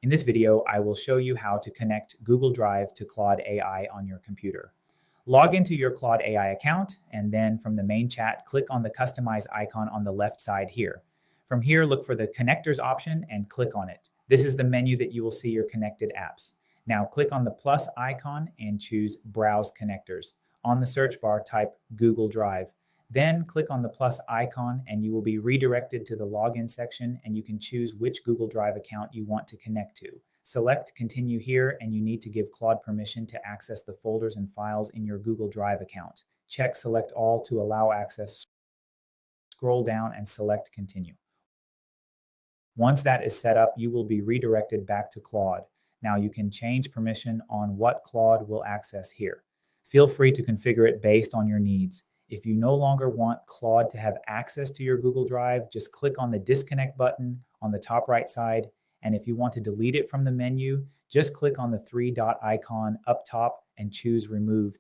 In this video, I will show you how to connect Google Drive to Claude AI on your computer. Log into your Claude AI account, and then from the main chat, click on the Customize icon on the left side here. From here, look for the Connectors option and click on it. This is the menu that you will see your connected apps. Now click on the plus icon and choose Browse Connectors. On the search bar, type Google Drive. Then click on the plus icon and you will be redirected to the login section, and you can choose which Google Drive account you want to connect to. Select Continue here, and you need to give Claude permission to access the folders and files in your Google Drive account. Check Select All to allow access. Scroll down and select Continue. Once that is set up, you will be redirected back to Claude. Now you can change permission on what Claude will access here. Feel free to configure it based on your needs. If you no longer want Claude to have access to your Google Drive, just click on the disconnect button on the top right side. And if you want to delete it from the menu, just click on the three dot icon up top and choose remove.